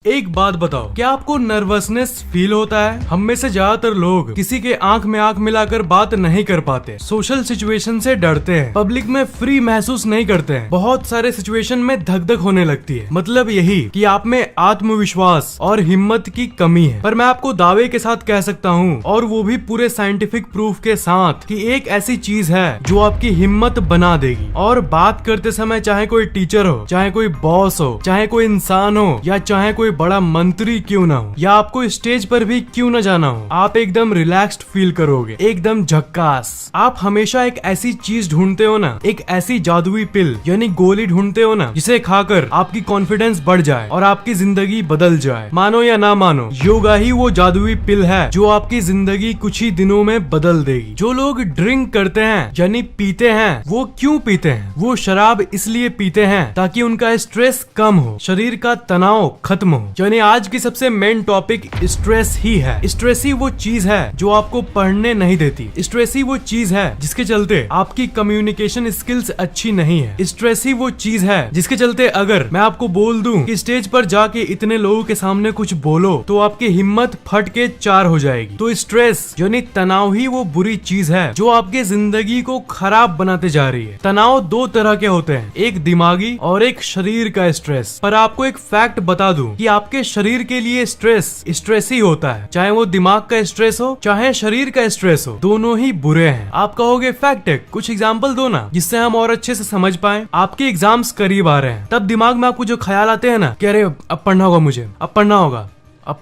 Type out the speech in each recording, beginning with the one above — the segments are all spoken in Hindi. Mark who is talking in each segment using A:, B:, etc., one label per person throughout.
A: एक बात बताओ, क्या आपको नर्वसनेस फील होता है? हम में से ज्यादातर लोग किसी के आंख में आंख मिलाकर बात नहीं कर पाते, सोशल सिचुएशन से डरते हैं, पब्लिक में फ्री महसूस नहीं करते हैं, बहुत सारे सिचुएशन में धक धक होने लगती है। मतलब यही कि आप में आत्मविश्वास और हिम्मत की कमी है। पर मैं आपको दावे के साथ कह सकता हूँ, और वो भी पूरे साइंटिफिक प्रूफ के साथ, कि एक ऐसी चीज है जो आपकी हिम्मत बना देगी। और बात करते समय चाहे कोई टीचर हो, चाहे कोई बॉस हो, चाहे कोई इंसान हो, या चाहे कोई बड़ा मंत्री क्यों ना हो, या आपको स्टेज पर भी क्यों ना जाना हो, आप एकदम रिलैक्स्ड फील करोगे, एकदम झक्कास। आप हमेशा एक ऐसी चीज ढूंढते हो ना, एक ऐसी जादुई पिल यानी गोली ढूंढते हो ना, जिसे खाकर आपकी कॉन्फिडेंस बढ़ जाए और आपकी जिंदगी बदल जाए। मानो या ना मानो, योगा ही वो जादुई पिल है जो आपकी जिंदगी कुछ ही दिनों में बदल देगी। जो लोग ड्रिंक करते हैं यानी पीते हैं, वो क्यों पीते हैं? वो शराब इसलिए पीते हैं ताकि उनका स्ट्रेस कम हो, शरीर का तनाव खत्म हो। यानी आज की सबसे मेन टॉपिक स्ट्रेस ही है। स्ट्रेस ही वो चीज है जो आपको पढ़ने नहीं देती। स्ट्रेस ही वो चीज है जिसके चलते आपकी कम्युनिकेशन स्किल्स अच्छी नहीं है। स्ट्रेस ही वो चीज है जिसके चलते अगर मैं आपको बोल दूं कि स्टेज पर जाके इतने लोगों के सामने कुछ बोलो तो आपकी हिम्मत फट के 4 हो जाएगी। तो स्ट्रेस यानी तनाव ही वो बुरी चीज है जो आपके जिंदगी को खराब बनाते जा रही है। तनाव 2 तरह के होते हैं, एक दिमागी और एक शरीर का स्ट्रेस। पर आपको एक फैक्ट बता दूं कि आपके शरीर के लिए स्ट्रेस ही होता है, चाहे वो दिमाग का स्ट्रेस हो चाहे शरीर का स्ट्रेस हो, दोनों ही बुरे हैं। आप कहोगे फैक्ट है, कुछ एग्जांपल दो ना जिससे हम और अच्छे से समझ पाए। आपके एग्जाम्स करीब आ रहे हैं, तब दिमाग में आपको जो ख्याल आते हैं ना कि अरे अब पढ़ना होगा, मुझे अब पढ़ना होगा,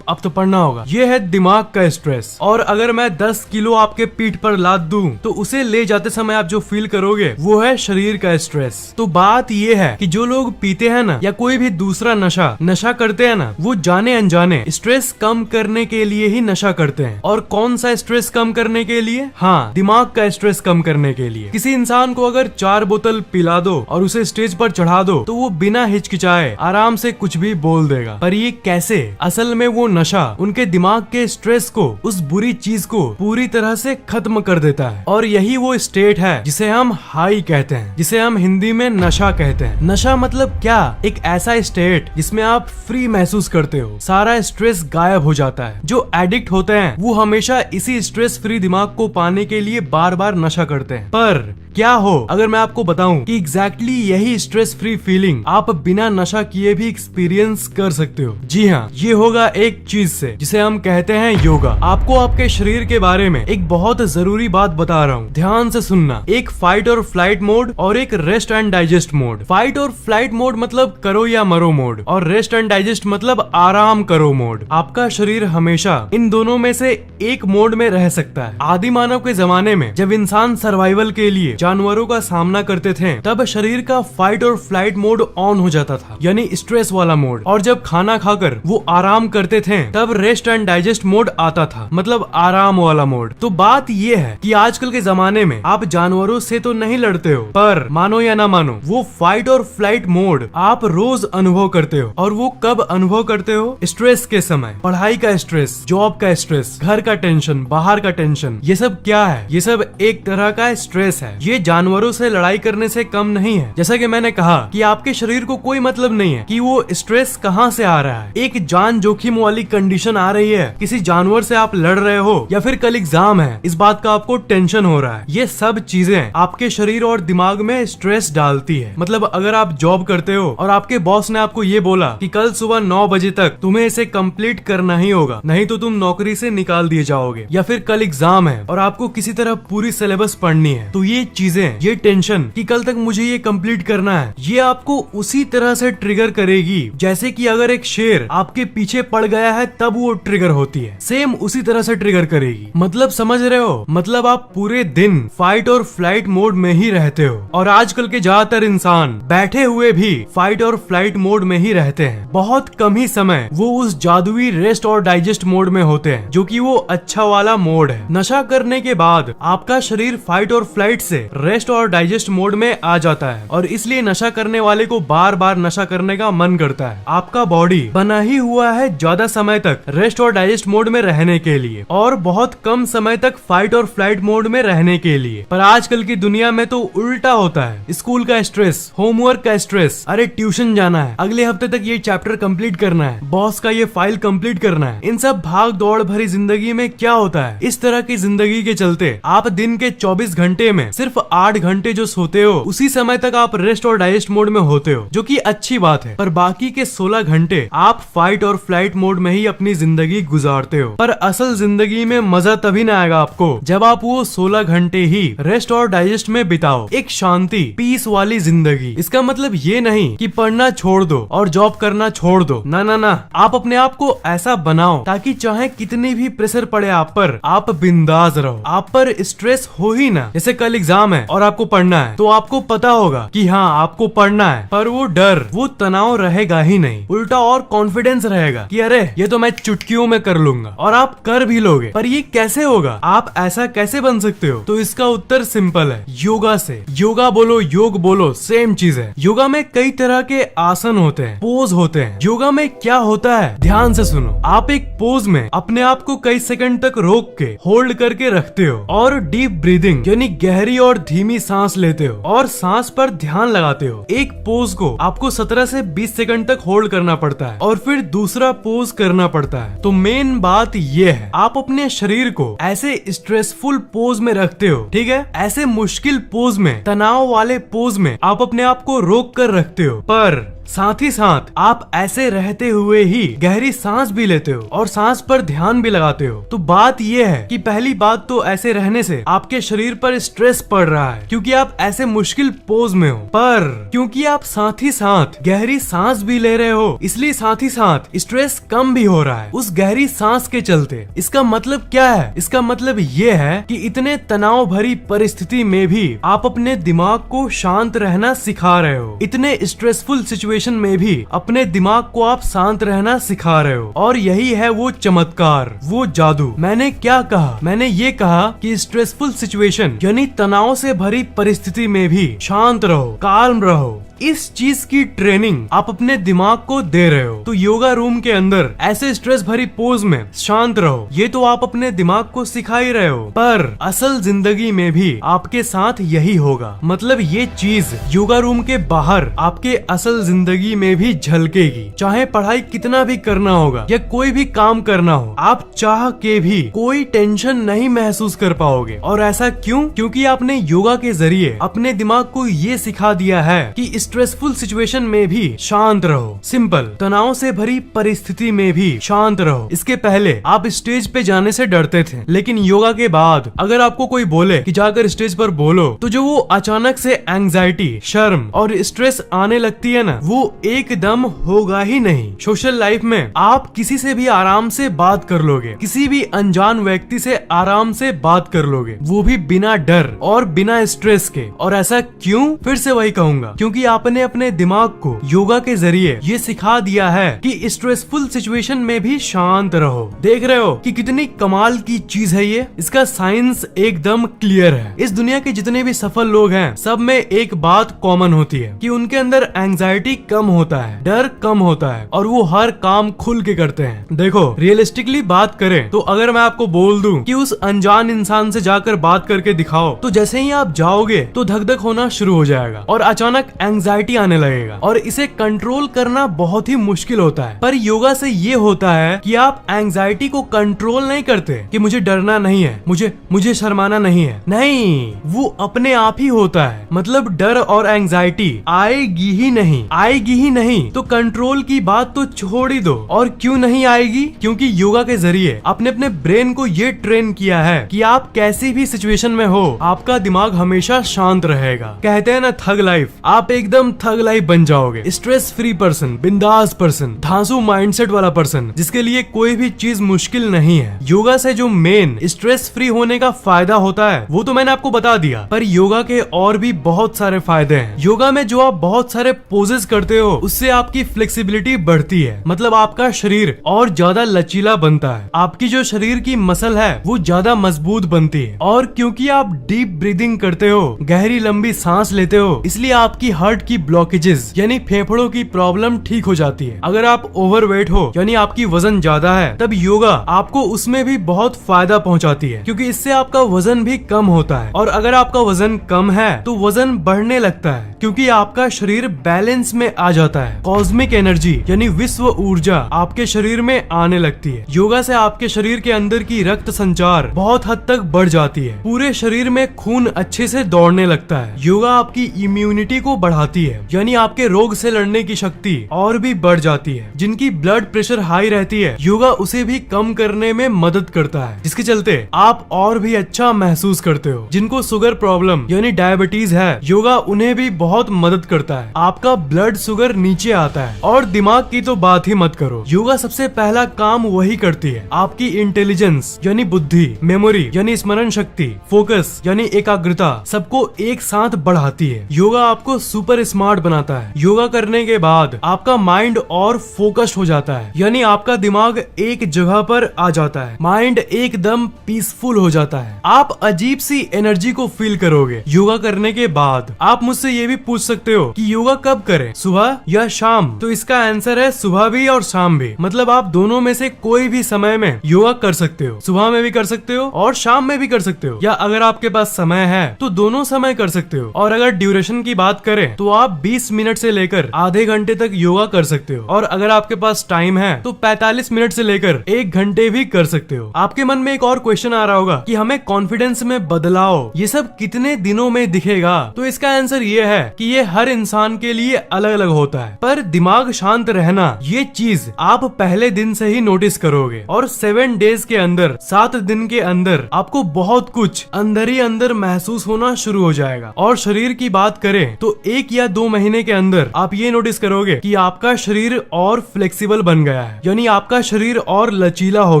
A: अब तो पढ़ना होगा, ये है दिमाग का स्ट्रेस। और अगर मैं 10 किलो आपके पीठ पर लाद दूं तो उसे ले जाते समय आप जो फील करोगे वो है शरीर का स्ट्रेस। तो बात ये है कि जो लोग पीते हैं ना, या कोई भी दूसरा नशा करते हैं ना, वो जाने अनजाने स्ट्रेस कम करने के लिए ही नशा करते हैं। और कौन सा स्ट्रेस कम करने के लिए? हाँ, दिमाग का स्ट्रेस कम करने के लिए। किसी इंसान को अगर 4 बोतल पिला दो और उसे स्टेज पर चढ़ा दो तो वो बिना हिचकिचाए आराम से कुछ भी बोल देगा। पर ये कैसे? असल में वो नशा उनके दिमाग के स्ट्रेस को, उस बुरी चीज को पूरी तरह से खत्म कर देता है। और यही वो स्टेट है जिसे हम हाई कहते हैं, जिसे हम हिंदी में नशा कहते हैं। नशा मतलब क्या? एक ऐसा स्टेट जिसमें आप फ्री महसूस करते हो, सारा स्ट्रेस गायब हो जाता है। जो एडिक्ट होते हैं वो हमेशा इसी स्ट्रेस फ्री दिमाग को पाने के लिए बार बार नशा करते हैं। पर क्या हो अगर मैं आपको बताऊं कि एग्जैक्टली यही स्ट्रेस फ्री फीलिंग आप बिना नशा किए भी एक्सपीरियंस कर सकते हो। जी हाँ, ये होगा एक चीज से जिसे हम कहते हैं योगा। आपको आपके शरीर के बारे में एक बहुत जरूरी बात बता रहा हूँ, ध्यान से सुनना। एक फाइट और फ्लाइट मोड और एक rest and digest mode. Fight और फ्लाइट मोड मतलब करो या मरो मोड, और रेस्ट एंड डाइजेस्ट मतलब आराम करो मोड। आपका शरीर हमेशा इन दोनों में से एक मोड में रह सकता है। आदि मानव के जमाने में जब इंसान सर्वाइवल के लिए जानवरों का सामना करते थे, तब शरीर का फाइट और फ्लाइट मोड ऑन हो जाता था, यानी स्ट्रेस वाला मोड। और जब खाना खाकर वो आराम करते थे तब रेस्ट एंड डाइजेस्ट मोड आता था, मतलब आराम वाला मोड। तो बात ये है कि आजकल के जमाने में आप जानवरों से तो नहीं लड़ते हो, पर मानो या ना मानो वो फाइट और फ्लाइट मोड आप रोज अनुभव करते हो। और वो कब अनुभव करते हो? स्ट्रेस के समय। पढ़ाई का स्ट्रेस, जॉब का स्ट्रेस, घर का टेंशन, बाहर का टेंशन, ये सब क्या है? ये सब एक तरह का स्ट्रेस है। ये जानवरों से लड़ाई करने से कम नहीं है। जैसा कि मैंने कहा कि आपके शरीर को कोई मतलब नहीं है कि वो स्ट्रेस कहाँ से आ रहा है। एक जान जोखिम वाली कंडीशन आ रही है, किसी जानवर से आप लड़ रहे हो, या फिर कल एग्जाम है, इस बात का आपको टेंशन हो रहा है। ये सब चीजें आपके शरीर और दिमाग में स्ट्रेस डालती है। मतलब अगर आप जॉब करते हो और आपके बॉस ने आपको ये बोला कि कल सुबह 9 बजे तक तुम्हें इसे कंप्लीट करना ही होगा, नहीं तो तुम नौकरी से निकाल दिए जाओगे, या फिर कल एग्जाम है और आपको किसी तरह पूरी सिलेबस पढ़नी है, तो ये चीजें, ये टेंशन कि कल तक मुझे ये कंप्लीट करना है, ये आपको उसी तरह से ट्रिगर करेगी जैसे कि अगर एक शेर आपके पीछे पड़ गया है तब वो ट्रिगर होती है। सेम उसी तरह से ट्रिगर करेगी। मतलब समझ रहे हो? मतलब आप पूरे दिन फाइट और फ्लाइट मोड में ही रहते हो। और आजकल के ज्यादातर इंसान बैठे हुए भी फाइट और फ्लाइट मोड में ही रहते हैं। बहुत कम ही समय वो उस जादुई रेस्ट और डाइजेस्ट मोड में होते हैं, जो कि वो अच्छा वाला मोड है। नशा करने के बाद आपका शरीर फाइट और फ्लाइट से रेस्ट और डाइजेस्ट मोड में आ जाता है, और इसलिए नशा करने वाले को बार बार नशा करने का मन करता है। आपका बॉडी बना ही हुआ है ज्यादा समय तक रेस्ट और डाइजेस्ट मोड में रहने के लिए और बहुत कम समय तक फाइट और फ्लाइट मोड में रहने के लिए। पर आजकल की दुनिया में तो उल्टा होता है। स्कूल का स्ट्रेस, होमवर्क का स्ट्रेस, अरे ट्यूशन जाना है, अगले हफ्ते तक ये चैप्टर कंप्लीट करना है, बॉस का ये फाइल कंप्लीट करना है। इन सब भाग दौड़ भरी जिंदगी में क्या होता है, इस तरह की जिंदगी के चलते आप दिन के 24 घंटे में सिर्फ 8 घंटे जो सोते हो उसी समय तक आप रेस्ट और डाइजेस्ट मोड में होते हो, जो कि अच्छी बात है। पर बाकी के 16 घंटे आप फाइट और फ्लाइट मोड में ही अपनी जिंदगी गुजारते हो। पर असल जिंदगी में मजा तभी ना आएगा आपको जब आप वो 16 घंटे ही रेस्ट और डाइजेस्ट में बिताओ, एक शांति पीस वाली जिंदगी। इसका मतलब ये नहीं कि पढ़ना छोड़ दो और जॉब करना छोड़ दो, ना ना ना, आप अपने आप को ऐसा बनाओ ताकि चाहे कितनी भी प्रेशर पड़े आप पर, आप बिंदास रहो, आप पर स्ट्रेस हो ही ना। जैसे कल एग्जाम है और आपको पढ़ना है तो आपको पता होगा कि हाँ आपको पढ़ना है, पर वो डर, वो तनाव रहेगा ही नहीं, उल्टा और कॉन्फिडेंस रहेगा कि अरे ये तो मैं चुटकियों में कर लूंगा, और आप कर भी लोगे। पर ये कैसे होगा, आप ऐसा कैसे बन सकते हो? तो इसका उत्तर सिंपल है, योगा से। योगा बोलो, योग बोलो, सेम चीज है। योगा में कई तरह के आसन होते हैं, पोज होते हैं। योगा में क्या होता है, ध्यान से सुनो। आप एक पोज में अपने आप को कई सेकंड तक रोक के होल्ड करके रखते हो और डीप ब्रीदिंग यानी गहरी और धीमी सांस लेते हो और सांस पर ध्यान लगाते हो। एक पोज को आपको 17 से 20 सेकंड तक होल्ड करना पड़ता है और फिर दूसरा पोज करना पड़ता है। तो मेन बात ये है, आप अपने शरीर को ऐसे स्ट्रेसफुल पोज में रखते हो, ठीक है, ऐसे मुश्किल पोज में, तनाव वाले पोज में आप अपने आप को रोक कर रखते हो। पर साथ ही साथ आप ऐसे रहते हुए ही गहरी सांस भी लेते हो और सांस पर ध्यान भी लगाते हो। तो बात यह है कि पहली बात तो ऐसे रहने से आपके शरीर पर स्ट्रेस पड़ रहा है क्योंकि आप ऐसे मुश्किल पोज में हो, पर क्योंकि आप साथ ही साथ गहरी सांस भी ले रहे हो इसलिए साथ ही साथ स्ट्रेस कम भी हो रहा है उस गहरी सांस के चलते। इसका मतलब क्या है, इसका मतलब ये है कि इतने तनाव भरी परिस्थिति में भी आप अपने दिमाग को शांत रहना सिखा रहे हो। इतने स्ट्रेसफुल सिचुएशन में भी अपने दिमाग को आप शांत रहना सिखा रहे हो, और यही है वो चमत्कार, वो जादू। मैंने क्या कहा, मैंने ये कहा कि स्ट्रेसफुल सिचुएशन यानी तनाव से भरी परिस्थिति में भी शांत रहो, काल्म रहो। इस चीज की ट्रेनिंग आप अपने दिमाग को दे रहे हो। तो योगा रूम के अंदर ऐसे स्ट्रेस भरी पोज में शांत रहो, ये तो आप अपने दिमाग को सिखा ही रहे हो, पर असल जिंदगी में भी आपके साथ यही होगा। मतलब ये चीज योगा रूम के बाहर आपके असल जिंदगी में भी झलकेगी। चाहे पढ़ाई कितना भी करना होगा या कोई भी काम करना हो, आप चाह के भी कोई टेंशन नहीं महसूस कर पाओगे। और ऐसा क्यों? क्योंकि आपने योगा के जरिए अपने दिमाग को ये सिखा दिया है कि स्ट्रेसफुल सिचुएशन में भी शांत रहो। सिंपल, तनाव से भरी परिस्थिति में भी शांत रहो। इसके पहले आप स्टेज पे जाने से डरते थे, लेकिन योगा के बाद अगर आपको कोई बोले कि जाकर स्टेज पर बोलो, तो जो वो अचानक से एंजाइटी, शर्म और स्ट्रेस आने लगती है ना, वो एकदम होगा ही नहीं। सोशल लाइफ में आप किसी से भी आराम से बात कर लोगे, किसी भी अनजान व्यक्ति से आराम से बात कर लोगे, वो भी बिना डर और बिना स्ट्रेस के। और ऐसा क्यों? फिर से वही कहूंगा, क्योंकि आपने अपने दिमाग को योगा के जरिए ये सिखा दिया है कि स्ट्रेसफुल सिचुएशन में भी शांत रहो। देख रहे हो कि कितनी कमाल की चीज है ये। इसका साइंस एकदम क्लियर है। इस दुनिया के जितने भी सफल लोग हैं, सब में एक बात कॉमन होती है कि उनके अंदर एंजाइटी कम होता है, डर कम होता है, और वो हर काम खुल के करते हैं। देखो, रियलिस्टिकली बात करें तो अगर मैं आपको बोल दूं कि उस अनजान इंसान से जाकर बात करके दिखाओ, तो जैसे ही आप जाओगे तो धक धक होना शुरू हो जाएगा और अचानक एंजाइटी आने लगेगा, और इसे कंट्रोल करना बहुत ही मुश्किल होता है। पर योगा से ये होता है कि आप एंजाइटी को कंट्रोल नहीं करते कि मुझे डरना नहीं है, मुझे शर्माना नहीं है। नहीं, वो अपने आप ही होता है। मतलब डर और एंजाइटी आएगी ही नहीं तो कंट्रोल की बात तो छोड़ ही दो। और क्यों नहीं आएगी? क्योंकि योगा के जरिए आपने अपने ब्रेन को ये ट्रेन किया है कि आप कैसी भी सिचुएशन में हो, आपका दिमाग हमेशा शांत रहेगा। कहते हैं ना थग लाइफ, आप एकदम थग लाइफ बन जाओगे। स्ट्रेस फ्री पर्सन, बिंदास पर्सन, धांसू माइंडसेट वाला पर्सन, जिसके लिए कोई भी चीज मुश्किल नहीं है। योगा से जो मेन स्ट्रेस फ्री होने का फायदा होता है वो तो मैंने आपको बता दिया, पर योगा के और भी बहुत सारे फायदे हैं। योगा में जो आप बहुत सारे पोजेस करते हो, उससे आपकी फ्लेक्सिबिलिटी बढ़ती है। मतलब आपका शरीर और ज्यादा लचीला बनता है, आपकी जो शरीर की मसल है वो ज्यादा मजबूत बनती है। और क्योंकि आप डीप ब्रीदिंग करते हो, गहरी लंबी सांस लेते हो, इसलिए आपकी हार्ट की ब्लॉकेजेस यानी फेफड़ों की प्रॉब्लम ठीक हो जाती है। अगर आप ओवरवेट हो यानी आपकी वजन ज्यादा है, तब योगा आपको उसमें भी बहुत फायदा पहुंचाती है, क्योंकि इससे आपका वजन भी कम होता है। और अगर आपका वजन कम है तो वजन बढ़ने लगता है, क्योंकि आपका शरीर बैलेंस में आ जाता है। कॉस्मिक एनर्जी यानी विश्व ऊर्जा आपके शरीर में आने लगती है। योगा से आपके शरीर के अंदर की रक्त संचार बहुत हद तक बढ़ जाती है। पूरे शरीर में खून अच्छे से दौड़ने लगता है। योगा आपकी इम्यूनिटी को बढ़ाती है, यानी आपके रोग से लड़ने की शक्ति और भी बढ़ जाती है। जिनकी ब्लड प्रेशर हाई रहती है, योगा उसे भी कम करने में मदद करता है, जिसके चलते आप और भी अच्छा महसूस करते हो। जिनको शुगर प्रॉब्लम यानी डायबिटीज है, योगा उन्हें भी बहुत मदद करता है। आपका ब्लड शुगर नीचे आता है। और दिमाग की तो बात ही मत करो, योगा सबसे पहला काम वही करती है, आपकी इंटेलिजेंस यानी बुद्धि, मेमोरी यानी स्मरण शक्ति, फोकस यानी एकाग्रता, सबको एक साथ बढ़ाती है। योगा आपको सुपर स्मार्ट बनाता है। योगा करने के बाद आपका माइंड और फोकस्ड हो जाता है, यानी आपका दिमाग एक जगह पर आ जाता है। माइंड एकदम पीसफुल हो जाता है। आप अजीब सी एनर्जी को फील करोगे योगा करने के बाद। आप मुझसे ये भी पूछ सकते हो कि योगा कब करें, सुबह या शाम? तो इसका आंसर है सुबह भी और शाम भी। मतलब आप दोनों में से कोई भी समय में योगा कर सकते हो। सुबह में भी कर सकते हो और शाम में भी कर सकते हो, या अगर आपके पास समय है तो दोनों समय कर सकते हो। और अगर ड्यूरेशन की बात करें तो आप 20 मिनट से लेकर आधे घंटे तक योगा कर सकते हो। और अगर आपके पास टाइम है तो 45 मिनट से लेकर 1 घंटे भी कर सकते हो। आपके मन में एक और क्वेश्चन आ रहा होगा कि हमें कॉन्फिडेंस में बदलाव ये सब कितने दिनों में दिखेगा? तो इसका आंसर ये है कि ये हर इंसान के लिए अलग अलग होता है, पर दिमाग शांत रहना ये चीज आप पहले दिन से ही नोटिस करोगे। और 7 डेज के अंदर, 7 दिन के अंदर आपको बहुत कुछ अंदर ही अंदर महसूस होना शुरू हो जाएगा। और शरीर की बात करें तो 1 या 2 महीने के अंदर आप ये नोटिस करोगे कि आपका शरीर और फ्लेक्सिबल बन गया है, यानी आपका शरीर और लचीला हो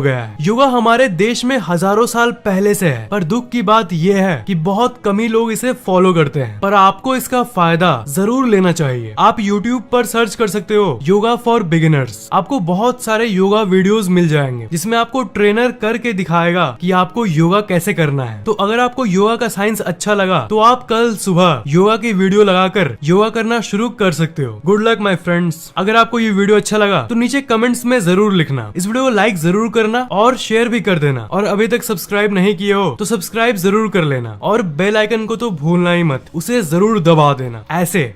A: गया है। योगा हमारे देश में हजारों साल पहले से है, पर दुख की बात यह है कि बहुत कम ही लोग इसे फॉलो करते हैं। पर आपको इसका फायदा जरूर लेना चाहिए। आप YouTube पर सर्च कर सकते हो योगा फॉर बिगिनर्स। आपको बहुत सारे योगा वीडियोस मिल जाएंगे, जिसमें आपको ट्रेनर करके दिखाएगा कि आपको योगा कैसे करना है। तो अगर आपको योगा का साइंस अच्छा लगा तो आप कल सुबह योगा की वीडियो लगाकर योगा करना शुरू कर सकते हो। Good luck my friends. अगर आपको ये वीडियो अच्छा लगा तो नीचे कमेंट्स में जरूर लिखना। इस वीडियो को लाइक जरूर करना और शेयर भी कर देना। और अभी तक सब्सक्राइब नहीं किए हो तो सब्सक्राइब जरूर कर लेना। और बेल आइकन को तो भूलना ही मत, उसे जरूर दबा देना। ऐसे